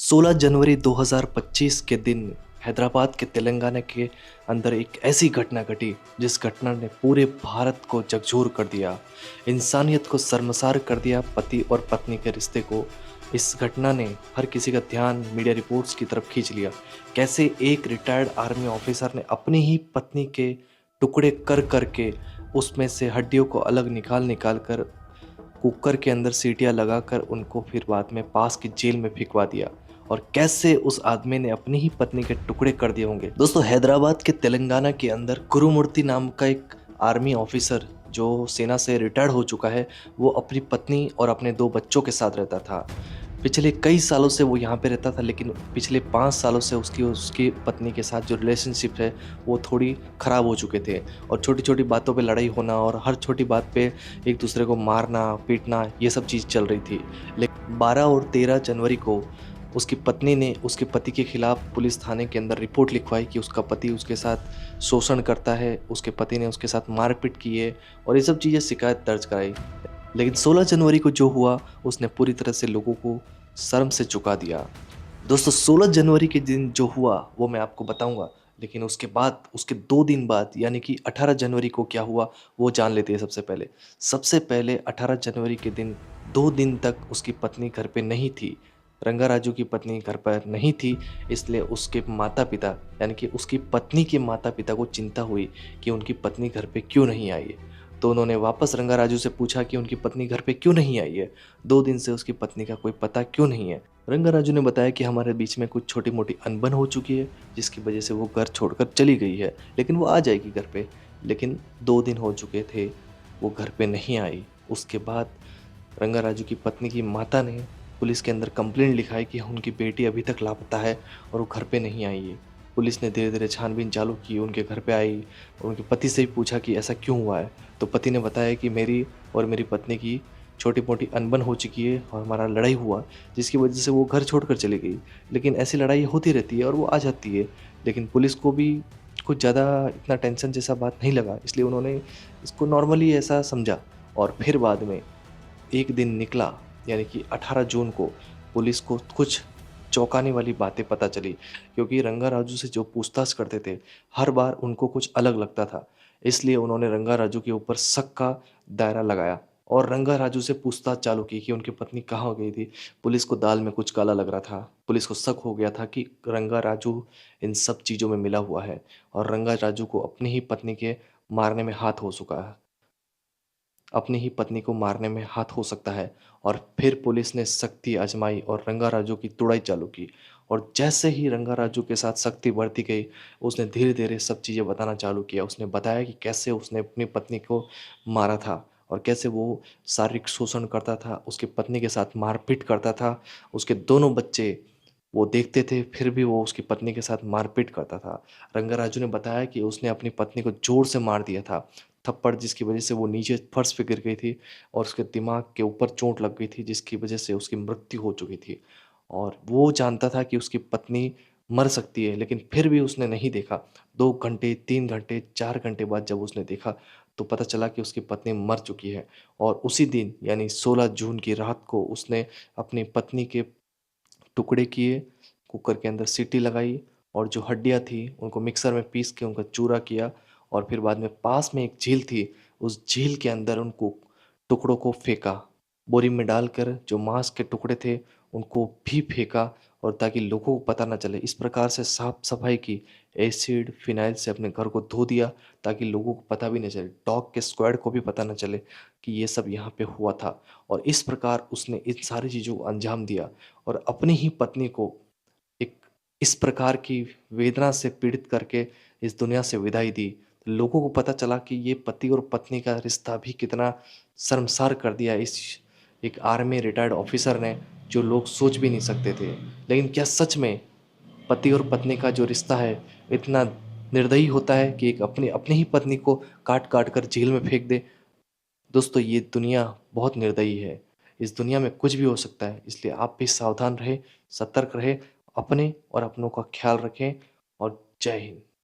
16 जनवरी 2025 के दिन हैदराबाद के तेलंगाना के अंदर एक ऐसी घटना घटी जिस घटना ने पूरे भारत को झकझोर कर दिया, इंसानियत को शर्मसार कर दिया, पति और पत्नी के रिश्ते को। इस घटना ने हर किसी का ध्यान मीडिया रिपोर्ट्स की तरफ खींच लिया। कैसे एक रिटायर्ड आर्मी ऑफिसर ने अपनी ही पत्नी के टुकड़े कर करके उसमें से हड्डियों को अलग निकाल निकाल कर कुकर के अंदर सीटियां लगाकर उनको फिर बाद में पास की जेल में फिकवा दिया, और कैसे उस आदमी ने अपनी ही पत्नी के टुकड़े कर दिए होंगे। दोस्तों, हैदराबाद के तेलंगाना के अंदर गुरुमूर्ति नाम का एक आर्मी ऑफिसर जो सेना से रिटायर्ड हो चुका है, वो अपनी पत्नी और अपने 2 बच्चों के साथ रहता था। पिछले कई सालों से वो यहाँ पे रहता था, लेकिन पिछले 5 सालों से उसकी उसकी पत्नी के साथ जो रिलेशनशिप है वो थोड़ी ख़राब हो चुके थे, और छोटी-छोटी बातों पे लड़ाई होना और हर छोटी बात पे एक दूसरे को मारना, पीटना, ये सब चीज़ चल रही थी। लेकिन 12 और 13 जनवरी को उसकी पत्नी ने उसके पति के खिलाफ पुलिस थाने के अंदर रिपोर्ट लिखवाई कि उसका पति उसके साथ शोषण करता है, उसके पति ने उसके साथ मारपीट की है, और ये सब चीज़ें शिकायत दर्ज कराई। लेकिन 16 जनवरी को जो हुआ उसने पूरी तरह से लोगों को शर्म से चुका दिया। दोस्तों, 16 जनवरी के दिन जो हुआ वो मैं आपको बताऊंगा, लेकिन उसके बाद उसके 2 दिन बाद यानी कि 18 जनवरी को क्या हुआ वो जान लेते हैं। सबसे पहले 18 जनवरी के दिन 2 दिन तक उसकी पत्नी घर पे नहीं थी। रंगा राजू की पत्नी घर पर नहीं थी, इसलिए उसके माता पिता यानी कि उसकी पत्नी के माता पिता को चिंता हुई कि उनकी पत्नी घर पे क्यों नहीं आई है। तो उन्होंने वापस रंगा राजू से पूछा कि उनकी पत्नी घर पे क्यों नहीं आई है, 2 दिन से उसकी पत्नी का कोई पता क्यों नहीं है। रंगा राजू ने बताया कि हमारे बीच में कुछ छोटी मोटी अनबन हो चुकी है, जिसकी वजह से वो घर छोड़कर चली गई है, लेकिन वो आ जाएगी घर पे। लेकिन 2 दिन हो चुके थे, वो घर पे नहीं आई। उसके बाद रंगा राजू की पत्नी की माता ने पुलिस के अंदर कंप्लेंट लिखाई कि उनकी बेटी अभी तक लापता है और वो घर पे नहीं आई है। पुलिस ने धीरे धीरे छानबीन चालू की, उनके घर पे आई और उनके पति से भी पूछा कि ऐसा क्यों हुआ है। तो पति ने बताया कि मेरी और मेरी पत्नी की छोटी मोटी अनबन हो चुकी है और हमारा लड़ाई हुआ, जिसकी वजह से वो घर छोड़कर चली गई। लेकिन ऐसी लड़ाई होती रहती है और वो आ जाती है, लेकिन पुलिस को भी कुछ ज़्यादा इतना टेंशन जैसा बात नहीं लगा, इसलिए उन्होंने इसको नॉर्मली ऐसा समझा। और फिर बाद में एक दिन निकला, यानी कि 18 जून को पुलिस को कुछ चौंकाने वाली बातें पता चली, क्योंकि रंगा राजू से जो पूछताछ करते थे हर बार उनको कुछ अलग लगता था। इसलिए उन्होंने रंगा राजू के ऊपर शक का दायरा लगाया और रंगा राजू से पूछताछ चालू की कि उनकी पत्नी कहाँ गई थी। पुलिस को दाल में कुछ काला लग रहा था। पुलिस को शक हो गया था कि रंगा राजू इन सब चीज़ों में मिला हुआ है और रंगा राजू को अपनी ही पत्नी के मारने में हाथ हो चुका है, अपनी ही पत्नी को मारने में हाथ हो सकता है। और फिर पुलिस ने सख्ती आजमाई और रंगा राजू की तुड़ाई चालू की, और जैसे ही रंगा राजू के साथ सख्ती बढ़ती गई, उसने धीरे धीरे सब चीज़ें बताना चालू किया। उसने बताया कि कैसे उसने अपनी पत्नी को मारा था और कैसे वो शारीरिक शोषण करता था, उसकी पत्नी के साथ मारपीट करता था। उसके दोनों बच्चे वो देखते थे, फिर भी वो उसकी पत्नी के साथ मारपीट करता था। रंगा राजू ने बताया कि उसने अपनी पत्नी को जोर से मार दिया था थप्पड़, जिसकी वजह से वो नीचे फर्श पे गिर गई थी और उसके दिमाग के ऊपर चोट लग गई थी, जिसकी वजह से उसकी मृत्यु हो चुकी थी। और वो जानता था कि उसकी पत्नी मर सकती है, लेकिन फिर भी उसने नहीं देखा। 2 घंटे, 3 घंटे, 4 घंटे बाद जब उसने देखा तो पता चला कि उसकी पत्नी मर चुकी है। और उसी दिन यानी 16 जून की रात को उसने अपनी पत्नी के टुकड़े किए, कुकर के अंदर सीटी लगाई और जो हड्डियाँ थी उनको मिक्सर में पीस के उनका चूरा किया, और फिर बाद में पास में एक झील थी, उस झील के अंदर उनको टुकड़ों को फेंका। बोरी में डालकर जो मांस के टुकड़े थे उनको भी फेंका, और ताकि लोगों को पता ना चले। इस प्रकार से साफ-सफाई की, एसिड, फिनाइल से अपने घर को धो दिया ताकि लोगों को पता भी ना चले, डॉग के स्क्वाड को भी पता ना चले कि ये सब यहाँ पे हुआ था। और इस प्रकार उसने इन सारी चीज़ों को अंजाम दिया और अपनी ही पत्नी को एक इस प्रकार की वेदना से पीड़ित करके इस दुनिया से विदाई दी। लोगों को पता चला कि ये पति और पत्नी का रिश्ता भी कितना शर्मसार कर दिया इस एक आर्मी रिटायर्ड ऑफिसर ने, जो लोग सोच भी नहीं सकते थे। लेकिन क्या सच में पति और पत्नी का जो रिश्ता है इतना निर्दयी होता है कि एक अपनी अपनी ही पत्नी को काट काट कर जेल में फेंक दे? दोस्तों, ये दुनिया बहुत निर्दयी है। इस दुनिया में कुछ भी हो सकता है, इसलिए आप भी सावधान रहें, सतर्क रहें, अपने और अपनों का ख्याल रखें। और जय हिंद।